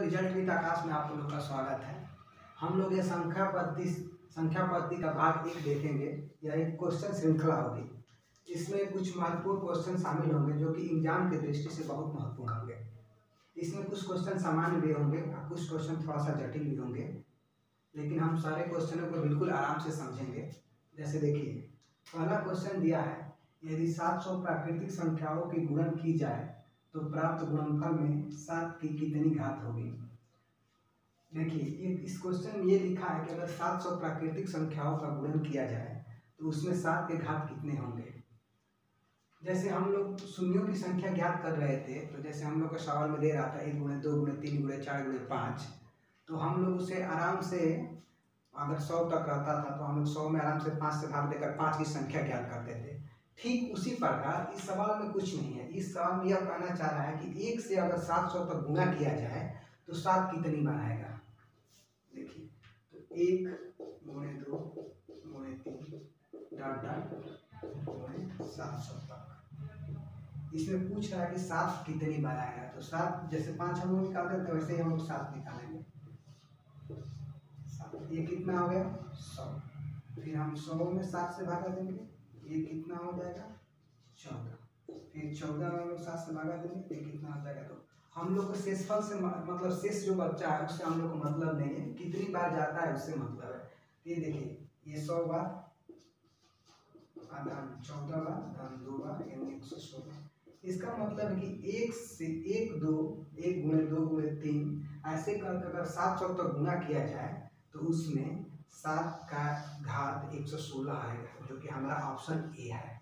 Result with आकाश में आप लोग का स्वागत है। हम लोग ये संख्या पद्धति का भाग 1 देखेंगे। यह एक क्वेश्चन श्रृंखला होगी। इसमें कुछ महत्वपूर्ण क्वेश्चन शामिल होंगे जो कि एग्जाम की दृष्टि से बहुत महत्वपूर्ण होंगे। इसमें कुछ क्वेश्चन सामान्य भी होंगे और कुछ क्वेश्चन थोड़ा सा जटिल भी होंगे, लेकिन हम सारे क्वेश्चनों को बिल्कुल आराम से समझेंगे। जैसे देखिए, पहला क्वेश्चन दिया है, यदि 700 प्राकृतिक संख्याओं की गुणन की जाए तो प्राप्त गुणनफल में 7 की कितनी घात होगी। देखिए, इस क्वेश्चन में ये लिखा है कि अगर 700 प्राकृतिक संख्याओं का गुणन किया जाए तो उसमें 7 के घात कितने होंगे। जैसे हम लोग शून्यों की संख्या ज्ञात कर रहे थे, तो जैसे हम लोग का सवाल में दे रहा था 1 गुणे 2 गुणे 3 गुणे 4 गुणे 5, तो हम लोग उसे आराम से, अगर 100 तक रहता था तो हम लोग 100 में आराम से 5 से भाग देकर 5 की संख्या ज्ञात करते थे। ठीक उसी प्रकार इस सवाल में कुछ नहीं है। इस सवाल में यह कहना चाह रहा है कि 1 से अगर 700 तक गुणा किया जाए तो 7 कितनी बनाएगा। देखिए, तो 1 गुणे 2 गुणे 3 डॉट डॉट गुणे 700 तक। इसमें पूछ रहा है कि 7 कितनी बनाएगा। तो 7 जैसे 5 हम लोग निकालते थे वैसे ही हम लोग 7 निकालेंगे। ये कितना हो गया 100। फिर हम 100 में 7 से भागा देंगे, ये कितना हो जाएगा 14। फिर 14 में हम लोग 7 से भागा देंगे, ये कितना हो जाएगा। तो हम लोग को शेषफल से मतलब शेष जो बच्चा है उससे हम लोग को मतलब नहीं है, कितनी बार जाता है उससे मतलब है। ये देखिए, ये 100 बार धन 14 बार धन 2 बार यानी 116। इसका मतलब है कि 1 से 1 2 1 गुणे 2 गुणे 3 ऐसे करके अगर 700 तक गुणा किया जाए तो उसमें 7 का घात 116 आएगा, जो कि हमारा ऑप्शन ए है।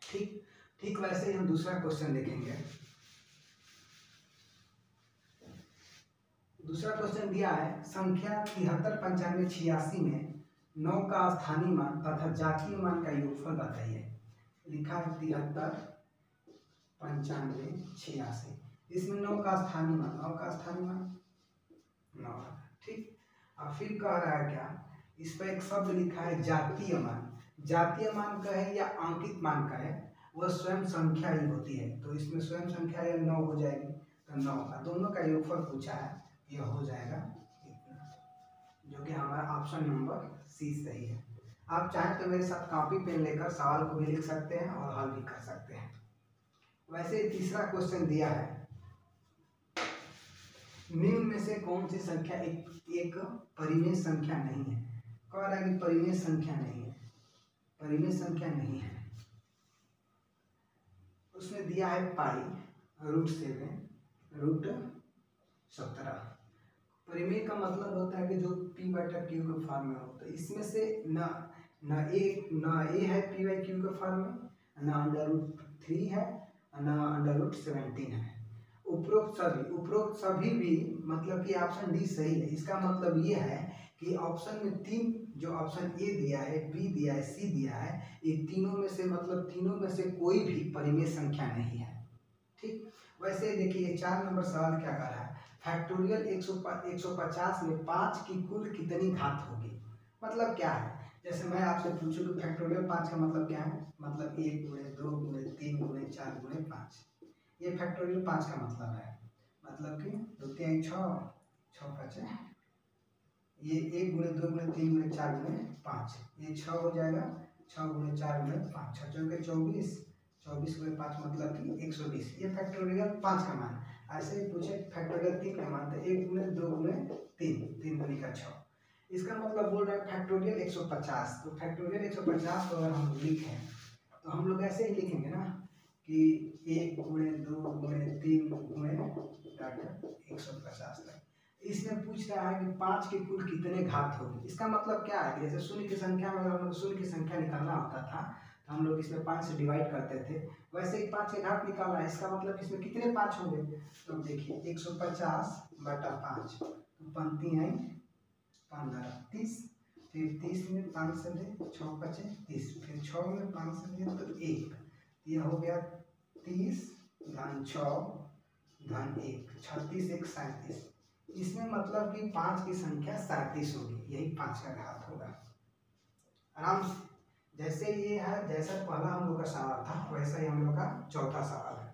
ठीक वैसे ही हम दूसरा क्वेश्चन देखेंगे। दूसरा क्वेश्चन दिया है, संख्या 73 95 86 में 9 का स्थानीय मान तथा जातीय मान का योगफल बताइए। लिखा है 73 95 86। इसमें 9 का स्थानीय मान 9 है। ठीक, और फिर कह रहा है क्या, इस पर एक शब्द लिखा है जातीय मान। जातीय मान का है या अंकित मान का है, वह स्वयं संख्या ही होती है। तो इसमें स्वयं संख्या या 9 हो जाएगी। तो 9 का दोनों का योगफल पूछा है, यह हो जाएगा इतना, जो कि हमारा ऑप्शन नंबर सी सही है। आप चाहें तो मेरे साथ कॉपी पेन लेकर सवाल को भी लिख सकते हैं और हल भी कर सकते हैं। वैसे तीसरा क्वेश्चन दिया है, निम्न में से कौन सी संख्या एक परिमेय संख्या नहीं है। कह रहा है कि परिमेय संख्या नहीं है, परिमेय संख्या नहीं है। उसने दिया है पाई √7 परिमेय का मतलब होता है कि जो p/q के फॉर्म में हो। तो इसमें से न ए है p/q के फॉर्म में, न √3 है, न √17 है। उपरोक्त सभी भी मतलब कि ऑप्शन डी सही है। इसका मतलब ये है कि ऑप्शन में 3 जो ऑप्शन ए दिया है, बी दिया है, सी दिया है, ये तीनों में से मतलब तीनों में से कोई भी परिमेय संख्या नहीं है। ठीक, वैसे देखिए 4 नंबर सवाल क्या कर रहा है, फैक्टोरियल 150 में 5 की कुल कितनी घात होगी। मतलब क्या है, जैसे मैं आपसे पूछूं कि फैक्टोरियल 5 का मतलब क्या है, मतलब 1 गुणे 2 गुणे 3 गुणे 4 गुणे 5। ये फैक्टोरियल 5 का मतलब है, मतलब कि 2 3 6 6 5 ये 1 गुणे 2 गुणे 3 गुणे 4 गुणे 5, ये 6 हो जाएगा। 6 गुणे 4 गुणे 5 6 चौके 24 24 गुणे 5 मतलब कि 120। ये फैक्टोरियल 5 का मान। ऐसे ही पूछे फैक्टोरियल 3 का मान, तो 1 गुणे 2 गुणे 3 3 गुणे का 6। इसका मतलब बोल रहा है फैक्टोरियल 150। तो फैक्टोरियल 150 को अगर हम लिखें तो हम लोग ऐसे ही लिखेंगे ना कि 1 गुणे 2 गुणे 3 गुणे 150 तक। इसमें पूछ रहा है कि 5 की कुल कितने घात होगी। इसका मतलब क्या है, जैसे शून्य की संख्या में अगर हम लोग शून्य की संख्या निकालना होता था तो हम लोग इसमें 5 से डिवाइड करते थे, वैसे ही 5 के घात निकालना है। इसका मतलब इसमें कितने 5 होंगे। तो देखिए 150/5, तो पंक्ति है 15 30, फिर 30 में 5 से दे 6 5 30, फिर 6 में 5 से दे तो 1, यह हो गया 30 धन 6 धन 1 36 1 37। इसमें मतलब कि 5 की संख्या 37 होगी, यही 5 का घात होगा। आराम से जैसे ये है, जैसा पहला हम लोग का सवाल था वैसा ही हम लोग का चौथा सवाल है।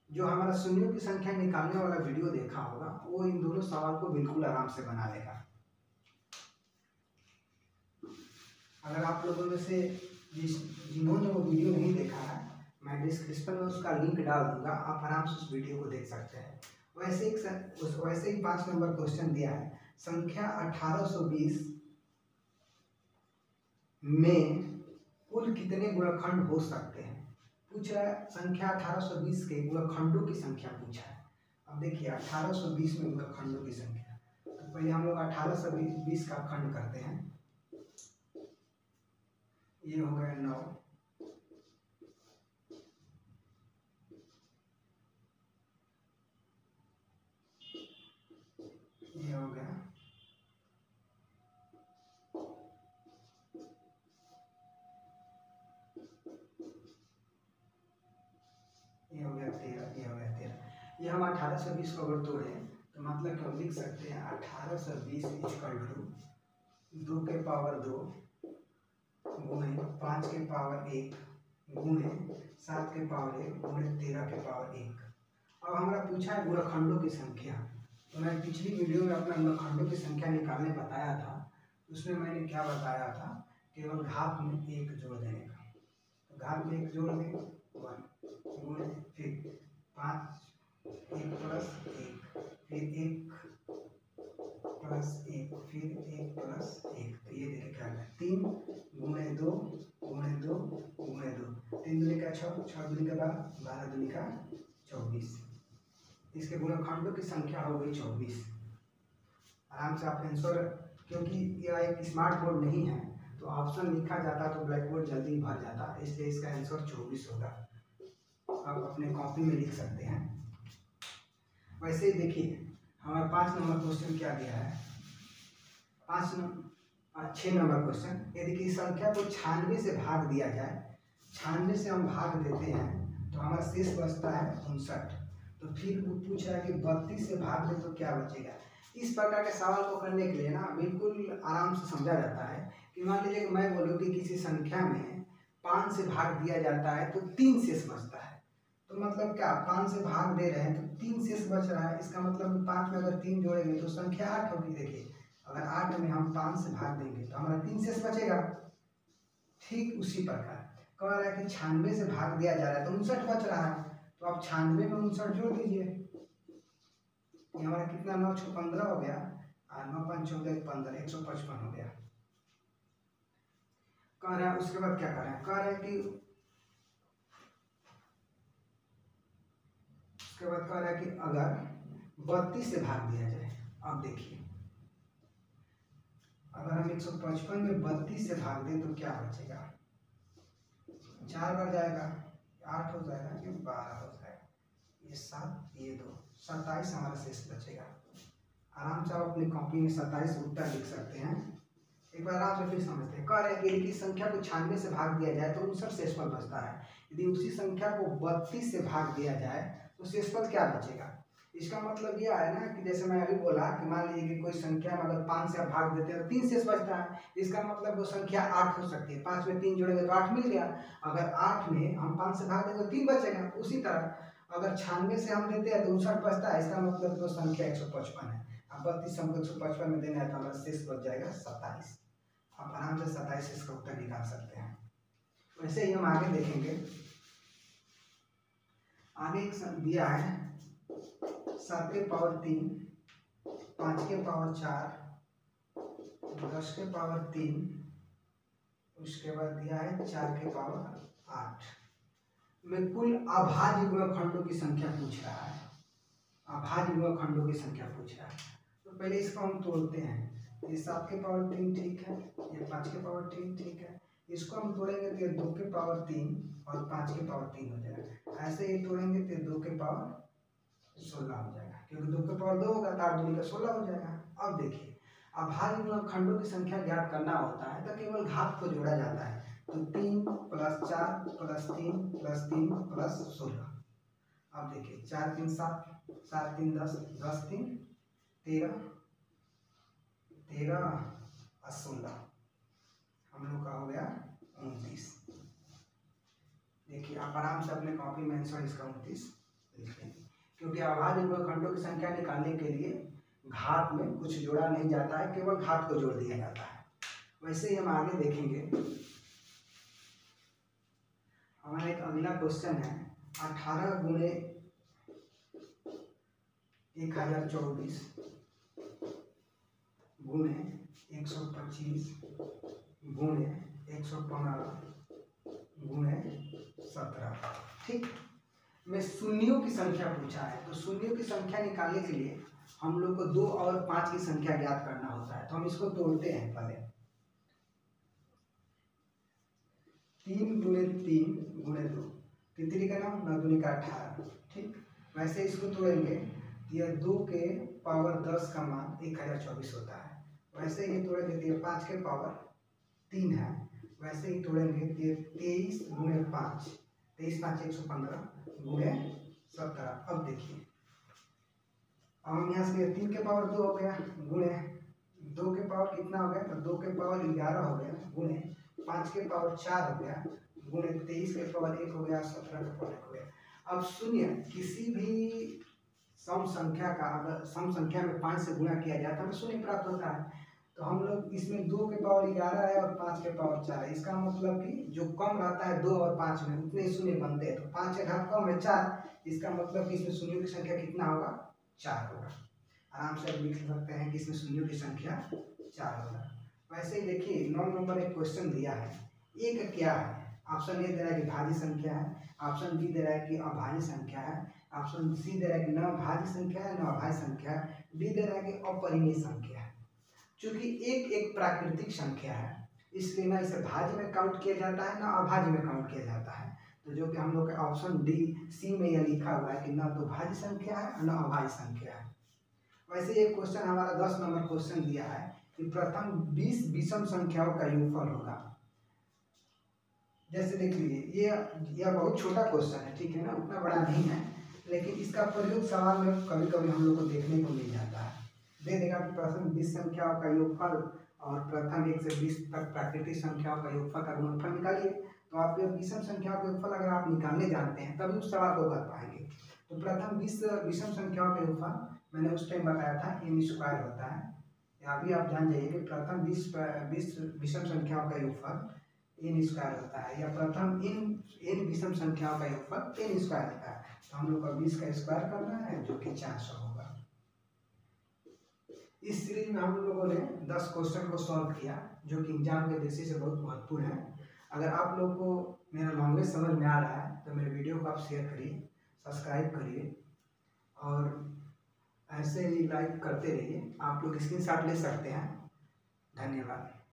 जो हमारा शून्यों की संख्या निकालने वाला वीडियो देखा होगा वो इन दोनों सवाल को बिल्कुल आराम से बना लेगा। अगर आप लोगों में से जिन्होंने वो वीडियो नहीं देखा है, मैं डिस्क्रिप्शन में उसका लिंक डाल दूंगा, आप आराम से उस वीडियो को देख सकते हैं। वैसे ही 5 नंबर क्वेश्चन दिया है, संख्या 1820 में कुल कितने गुणनखंड हो सकते हैं। पूछ रहा है संख्या 1820 के गुणनखंडों की संख्या पूछा है। अब देखिए 1820 में गुणनखंडों की संख्या, तो पहले हम लोग 1820 का खंड करते हैं। ये हो गया 9, ये हो गया 13, ये हो गया 13। ये हम 1820 को अगर तोड़े तो मतलब कि हम लिख सकते हैं 1820 इक्वल टू 2 के पावर 2 गुणे 5 के पावर 1 गुणे 7 के पावर 1 गुणे 13 के पावर 1। अब हमारा पूछा है गुणनखंडों की संख्या, तो मैं पिछली वीडियो में अपना गुणनखंडों की संख्या निकालने बताया था। उसमें मैंने क्या बताया था, केवल घात में 1 जोड़ देने का। तो घात में 1 जोड़ देंगे 1 गुणे फिर 5 1 प्लस 1 फिर 1 प्लस 1 फिर 1 प्लस 1। तो ये देखिए क्या है 3 गुणे 2 गुणे 2 गुणे 2, 3 दूनी का 6, 6 दूनी का 12, 12 दूनी का 24। इसके गुणनखंडों की संख्या हो गई 24। आराम से आप आंसर, क्योंकि यह एक स्मार्ट बोर्ड नहीं है तो ऑप्शन लिखा जाता तो ब्लैक बोर्ड जल्दी भर जाता, इसलिए इसका आंसर 24 होगा। आप अपने कॉपी में लिख सकते हैं। वैसे ही देखिए हमारा 5 नंबर क्वेश्चन क्या दिया है, 6 नंबर क्वेश्चन, यदि किसी संख्या को 96 से भाग दिया जाए, 96 से हम भाग देते हैं तो हमारा शेष बचता है 59। तो फिर वो पूछ रहा है कि 32 से भाग दे तो क्या बचेगा। इस प्रकार के सवाल को करने के लिए ना बिल्कुल आराम से समझा जाता है कि मान लीजिए कि मैं बोलूँ कि किसी संख्या में 5 से भाग दिया जाता है तो 3 शेष बचता है। तो मतलब क्या 5 से भाग दे रहे हैं तो 3 शेष बच रहा है, इसका मतलब 5 में अगर 3 जोड़ेंगे तो संख्या 8 होगी। देखिए अगर 8 में हम 5 से भाग देंगे तो हमारा 3 शेष बचेगा। ठीक उसी प्रकार कह रहा है कि 96 से भाग दिया जा रहा है तो 59 बच रहा है, तो आप 96 में 59 जोड़ दीजिए। ये हमारा कितना 9 6 15 हो गया और 9 5 14 15, 155 हो गया। कह रहा है उसके बाद क्या कर रहा है, कह रहा है कि उसके बाद कह रहा है कि अगर 32 से भाग दिया जाए, अब देखिए अगर हम 155 में 32 से भाग दें तो क्या बचेगा, 4 बार जाएगा, 8 हो जाएगा, ये 12 हो जाएगा, ये 7 ये 2, 27 हमारा शेष बचेगा। आराम से आप अपनी कॉपी में 27 उत्तर लिख सकते हैं। एक बार आराम से फिर समझते हैं। कह रहे हैं कि यदि संख्या को 96 से भाग दिया जाए तो 59 शेषफल बचता है, यदि उसी संख्या को 32 से भाग दिया जाए तो शेषफल क्या बचेगा। इसका मतलब यह है ना कि जैसे मैं अभी बोला कि मान लीजिए कि कोई संख्या में अगर 5 से आप भाग देते हैं तो 3 शेष बचता है, इसका मतलब वो संख्या 8 हो सकती है। 5 में 3 जोड़ेंगे तो 8 मिल गया। अगर 8 में हम 5 से भाग देंगे तो 3 बचेगा। उसी तरह अगर 96 से हम देते हैं तो 59 बचता है, इसका मतलब वो संख्या 155 है। अब 32 हमको 155 में देना है तो हमारा शेष बच जाएगा 27। आप आराम से 27 इसका उत्तर निकाल सकते हैं। वैसे ही हम आगे देखेंगे, आगे एक दिया है 7 के पावर 3, 5 के पावर 4, 10 के पावर 3, उसके बाद दिया है 4 के पावर 8 में कुल अभाज्य गुणनखंडों की संख्या पूछ रहा है। अभाज्य गुणनखंडों की संख्या पूछ रहा है, तो पहले इसको हम तोड़ते हैं। ये 7 के पावर 3 ठीक है, ये 5 के पावर 3 ठीक है, इसको हम तोड़ेंगे तो ये 2 के पावर 3 और 5 के पावर 3 हो जाएगा। ऐसे ही तोड़ेंगे तो 2 के पावर 16 हो जाएगा, क्योंकि 2 के पावर 2 होगा तो 8 दूनी का 16 हो जाएगा। अब देखिए अभाज्य गुणनखंडों की संख्या ज्ञात करना होता है तो केवल घात को जोड़ा जाता है, तो 3 + 4 + 3 + 3 + 16। अब देखिए 4 3 7, 7 3 10, 10 3 13, 13 और 16 हम लोग का हो गया 29। देखिए आप आराम से अपने कॉपी में आंसर इसका 29 क्योंकि अभाज्य गुणनखंडों की संख्या निकालने के लिए घात में कुछ जोड़ा नहीं जाता है, केवल घात को जोड़ दिया जाता है। वैसे ही हम आगे देखेंगे। हमारा एक अगला क्वेश्चन है 18 गुणे 1024 गुणे 125 गुणे 115 गुणे 17। ठीक, में शून्यों की संख्या पूछा है, तो शून्यों की संख्या निकालने के लिए हम लोग को 2 और 5 की संख्या ज्ञात करना होता है। तो हम इसको तोड़ते हैं पहले। 3 गुणे 3 गुणे 2, 3 का नाम 9 दूनी का 18। ठीक, वैसे इसको तोड़ेंगे, यह 2 के पावर 10 का मान 1024 होता है। वैसे ही तोड़ेंगे तो यह 5 के पावर 3 है। वैसे ही तोड़ेंगे तो ये 23 गुणे 5, 23 5 115 गुणे 17। अब देखिए, अब हम यहाँ से 3 के पावर 2 हो गया गुणे 2 के पावर कितना हो गया, तो 2 के पावर 11 हो गया गुणे 5 के पावर 4 हो गया गुणे 23 के पावर 1 हो गया, 17 के पावर 1 हो गया। अब शून्य किसी भी सम संख्या का अगर सम संख्या में 5 से गुणा किया जाता है तो शून्य प्राप्त होता है। तो हम लोग इसमें 2 के पावर 11 है और 5 के पावर 4 है। इसका मतलब कि जो कम रहता है 2 और 5 में, उतने शून्य बनते हैं। तो 5 के घात कम है 4, इसका मतलब कि इसमें शून्यों की संख्या कितना होगा, 4 होगा। आराम से लिख सकते हैं कि इसमें शून्यों की संख्या 4 होगा। वैसे ही देखिए 9 नंबर एक क्वेश्चन दिया है, एक क्या है। ऑप्शन ए दे रहा है कि भाज्य संख्या है, ऑप्शन बी दे रहा है कि अभाज्य संख्या है, ऑप्शन सी दे रहा है कि न भाज्य संख्या है न अभाज्य संख्या है, डी दे रहा है कि अपरिमेय संख्या है। चूंकि एक एक प्राकृतिक संख्या है, इसलिए ना इसे भाज्य में काउंट किया जाता है ना अभाज्य में काउंट किया जाता है। तो जो कि हम लोग के ऑप्शन डी सी में यह लिखा हुआ है कि न तो भाज्य संख्या है और न अभाज्य संख्या है। वैसे एक क्वेश्चन हमारा 10 नंबर क्वेश्चन दिया है कि प्रथम 20 विषम संख्याओं का योगफल होगा। जैसे देख लीजिए, यह बहुत छोटा क्वेश्चन है, ठीक है ना, उतना बड़ा नहीं है, लेकिन इसका प्रयोग सवाल में कभी कभी हम लोग को देखने को मिल जाता है। दे देगा कि प्रथम 20 संख्याओं का योगफल और प्रथम 1 से 20 तक प्राकृतिक संख्याओं का योगफल का गुणनफल निकालिए। तो आपके विषम संख्याओं का योगफल अगर आप निकालने जानते हैं तभी उस सवाल को कर पाएंगे। तो प्रथम 20 विषम संख्याओं का योगफल मैंने उस टाइम बताया था n स्क्वायर होता है। अभी आप जान जाइए कि प्रथम 20 विषम संख्याओं का योगफल n स्क्वायर होता है, या प्रथम n विषम संख्याओं का योगफल n स्क्वायर होता है। तो हम लोग का 20 का स्क्वायर करना है जो कि 400 होगा। इस सीरीज में हम लोगों ने 10 क्वेश्चन को सॉल्व किया जो कि एग्जाम के दृष्टि से बहुत महत्वपूर्ण है। अगर आप लोगों को मेरा लैंग्वेज समझ में आ रहा है तो मेरे वीडियो को आप शेयर करिए, सब्सक्राइब करिए और ऐसे ही लाइक करते रहिए। आप लोग स्क्रीनशॉट ले सकते हैं। धन्यवाद।